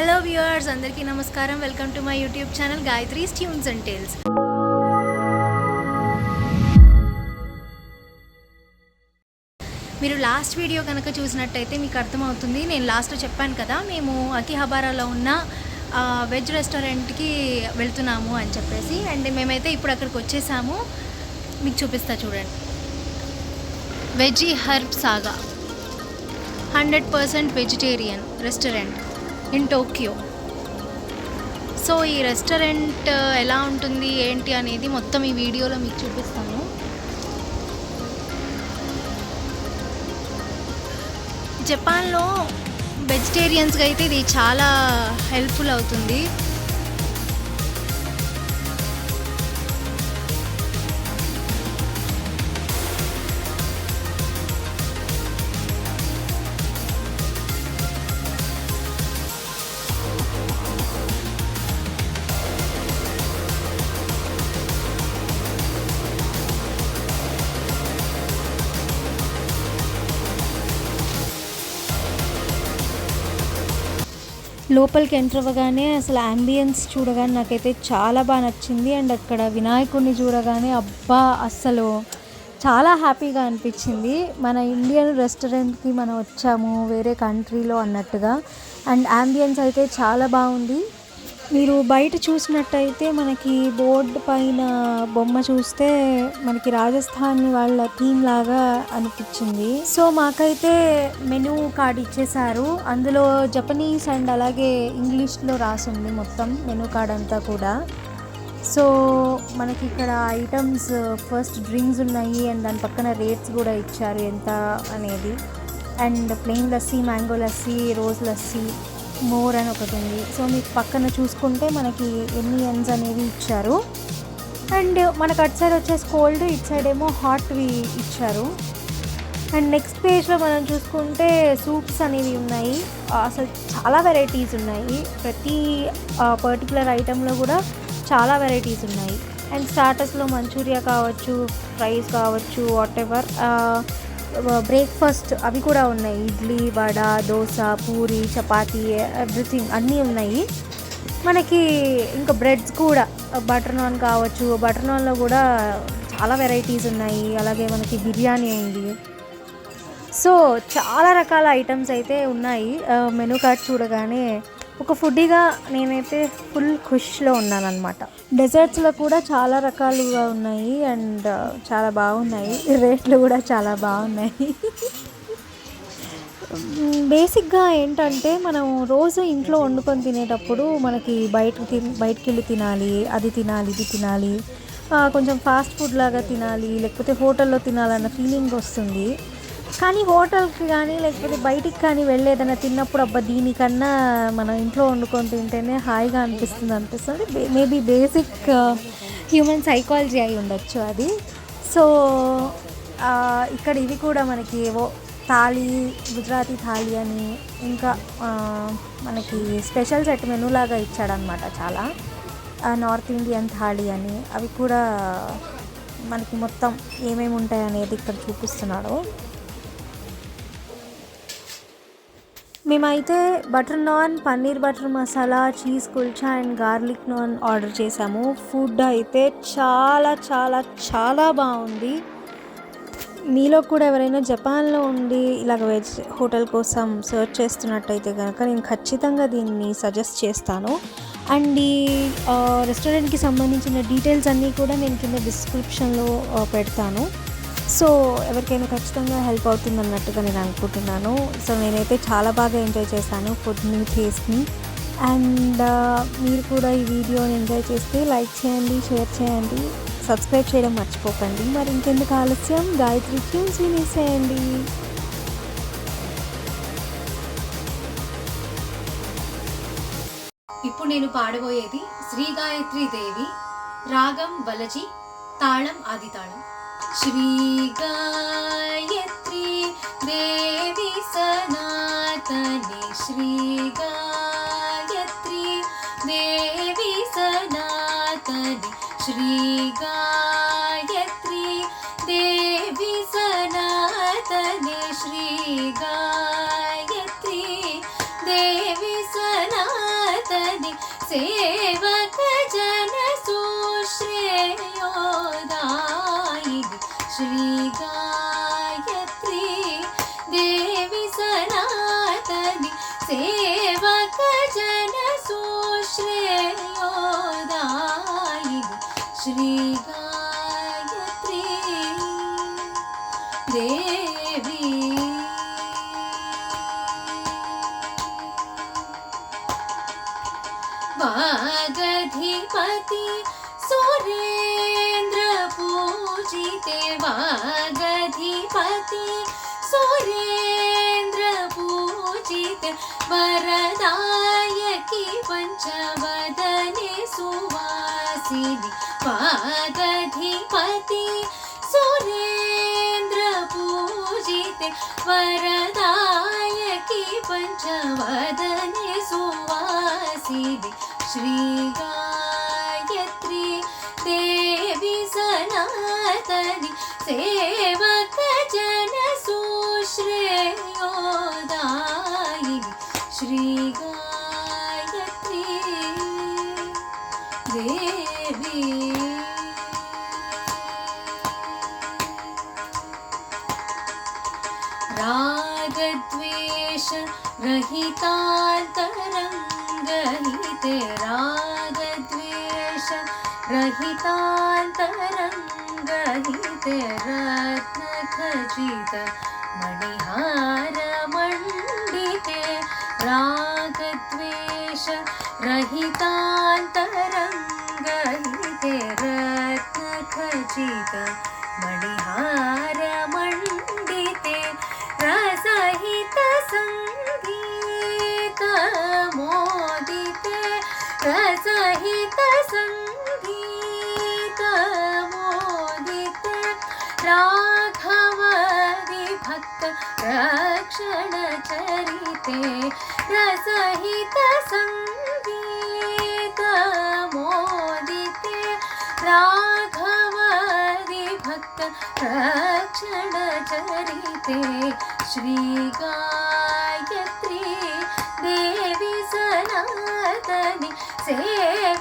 Hello viewers, అందరికీ నమస్కారం. Welcome to my YouTube channel Gayatri's tunes and tales. మీరు last video కనుక చూసినట్టయితే మీకు అర్థమవుతుంది. నేను లాస్ట్లో చెప్పాను కదా, మేము అకిహాబారాలో ఉన్న వెజ్ రెస్టారెంట్కి వెళ్తున్నాము అని చెప్పేసి. అండ్ మేమైతే ఇప్పుడు అక్కడికి వచ్చేసాము. మీకు చూపిస్తా చూడండి. Veggie herb saga 100% vegetarian restaurant in Tokyo. So ఈ రెస్టారెంట్ ఎలా ఉంటుంది ఏంటి అనేది మొత్తం ఈ వీడియోలో మీకు చూపిస్తాను. జపాన్లో వెజిటేరియన్స్కి అయితే ఇది చాలా హెల్ప్ఫుల్ అవుతుంది. లోపలికి ఎంటర్ అవ్వగానే అసలు యాంబియన్స్ చూడగానే నాకైతే చాలా బాగా నచ్చింది. అండ్ అక్కడ వినాయకుడిని చూడగానే అబ్బా అస్సలు చాలా హ్యాపీగా అనిపించింది. మన ఇండియన్ రెస్టారెంట్కి మనం వచ్చాము వేరే కంట్రీలో అన్నట్టుగా. అండ్ యాంబియన్స్ అయితే చాలా బాగుంది. మీరు బయట చూసినట్టయితే మనకి బోర్డు పైన బొమ్మ చూస్తే మనకి రాజస్థాన్ వాళ్ళ థీమ్ లాగా అనిపించింది. సో మాకైతే మెనూ కార్డ్ ఇచ్చేశారు. అందులో జపనీస్ అండ్ అలాగే ఇంగ్లీష్లో రాసింది మొత్తం మెనూ కార్డ్ అంతా కూడా. సో మనకి ఇక్కడ ఐటమ్స్ ఫస్ట్ డ్రింక్స్ ఉన్నాయి అండ్ దాని పక్కన రేట్స్ కూడా ఇచ్చారు ఎంత అనేది. And plain lassi, mango lassi, rose lassi, more అని ఒకటి ఉంది. సో మీకు పక్కన చూసుకుంటే మనకి ఎన్ని ఎన్స్ అనేవి ఇచ్చారు. అండ్ మనకు అటు సైడ్ వచ్చేసి కోల్డ్, ఇటు సైడ్ ఏమో హాట్వి ఇచ్చారు. అండ్ నెక్స్ట్ పేజ్లో మనం చూసుకుంటే సూప్స్ అనేవి ఉన్నాయి. అసలు చాలా వెరైటీస్ ఉన్నాయి. ప్రతి పర్టికులర్ ఐటెంలో కూడా చాలా వెరైటీస్ ఉన్నాయి. అండ్ స్టార్టర్స్లో మంచూరియా కావచ్చు, ఫ్రైస్ కావచ్చు, వాట్ ఎవర్. బ్రేక్ఫాస్ట్ అవి కూడా ఉన్నాయి. ఇడ్లీ, వడ, దోశ, పూరి, చపాతీ, ఎవ్రీథింగ్ అన్నీ ఉన్నాయి. మనకి ఇంకా బ్రెడ్స్ కూడా బటర్ నాన్ కావచ్చు. బటర్ నాన్లో కూడా చాలా వెరైటీస్ ఉన్నాయి. అలాగే మనకి బిర్యానీ ఉంది. సో చాలా రకాల ఐటమ్స్ అయితే ఉన్నాయి. మెనూ కార్డ్ చూడగానే ఒక ఫుడ్డీగా నేనైతే ఫుల్ ఖుషిలో ఉన్నాను అనమాట. డెజర్ట్స్లో కూడా చాలా రకాలుగా ఉన్నాయి అండ్ చాలా బాగున్నాయి. రేట్లు కూడా చాలా బాగున్నాయి. బేసిక్గా ఏంటంటే మనం రోజు ఇంట్లో వండుకొని తినేటప్పుడు మనకి బయటికి వెళ్ళి తినాలి, అది తినాలి, ఇది తినాలి, కొంచెం ఫాస్ట్ ఫుడ్ లాగా తినాలి, లేకపోతే హోటల్లో తినాలన్న ఫీలింగ్ వస్తుంది. కానీ హోటల్కి కానీ లేకపోతే బయటికి కానీ వెళ్ళి ఏదైనా తిన్నప్పుడు అబ్బా దీనికన్నా మనం ఇంట్లో వండుకొని తింటేనే హాయిగా అనిపిస్తుంది. మేబీ బేసిక్ హ్యూమన్ సైకాలజీ అయి ఉండొచ్చు అది. సో ఇక్కడ ఇవి కూడా మనకి ఏవో థాలీ, గుజరాతీ థాలీ అని, ఇంకా మనకి స్పెషల్ సెట్ మెనూ లాగా ఇచ్చాడనమాట. చాలా నార్త్ ఇండియన్ థాలీ అని, అవి కూడా మనకి మొత్తం ఏమేమి ఉంటాయి అనేది ఇక్కడ చూపిస్తున్నాడు. మేమైతే butter non, paneer butter masala, cheese kulcha and garlic non order చేసాము. ఫుడ్ అయితే చాలా చాలా చాలా బాగుంది. మీలో కూడా ఎవరైనా జపాన్లో ఉండి ఇలాగ వెజ్ హోటల్ కోసం సర్చ్ చేస్తున్నట్టయితే కనుక నేను ఖచ్చితంగా దీన్ని సజెస్ట్ చేస్తాను. అండ్ ఈ రెస్టారెంట్కి సంబంధించిన డీటెయిల్స్ అన్నీ కూడా నేను కింద డిస్క్రిప్షన్లో పెడతాను. సో ఎవరికైనా ఖచ్చితంగా హెల్ప్ అవుతుంది అన్నట్టుగా నేను అనుకుంటున్నాను. సో నేనైతే చాలా బాగా ఎంజాయ్ చేశాను ఫుడ్ని, టేస్ట్ని. అండ్ మీరు కూడా ఈ వీడియోని ఎంజాయ్ చేస్తే లైక్ చేయండి, షేర్ చేయండి, సబ్స్క్రైబ్ చేయడం మర్చిపోకండి. మరి ఇంకెందుకు ఆలస్యం, గాయత్రి ట్యూన్స్ వినేసేయండి. ఇప్పుడు నేను పాడబోయేది శ్రీ గాయత్రీ దేవి, రాగం వలజి, తాళం ఆది తాళం. శ్రీ గాయత్రీ దేవి సనాతని, శ్రీ గాయత్రీ దేవి సనాతని, శ్రీ గాయత్రీ దేవి సనాతని, శ్రీ గాయత్రీ దేవి సనాతని. सनातनि सेवक जन सुश्रेयोदायिनि श्री गायत्री देवी सनातनि सेवक जन सुश्रेयोदायिनि श्री गायत्री देवी। वागधिपति सुरेन्द्र पूजिते वागधिपति सुरेन्द्र पूजिते वरदायकी पंचवदने सुवासिनि वागधिपति सुरेन्द्र पूजिते वरदायकी पंचवदने सुवासिनि श्री गायत्री देवी सनातनि सेवक जन सुश्रेयोदायिनि श्री गायत्री देवी। रागद्वेष रहितान्तरङ्गहिते रागद्वेष रहितान्तरङ्गहिते रत्नखचित मणिहारमण्डिते रागद्वेष रहितान्तरङ्गहिते रत्नखचित मणिहारमण्डिते रसहित संगीत मोदिते रसहित संगीत मोदिते राघवादि भक्त रक्षण चरिते रसहित संगीत मोदिते राघवादि भक्त रक्षण चरिते श्री गायत्री देवी सनातनि सेवक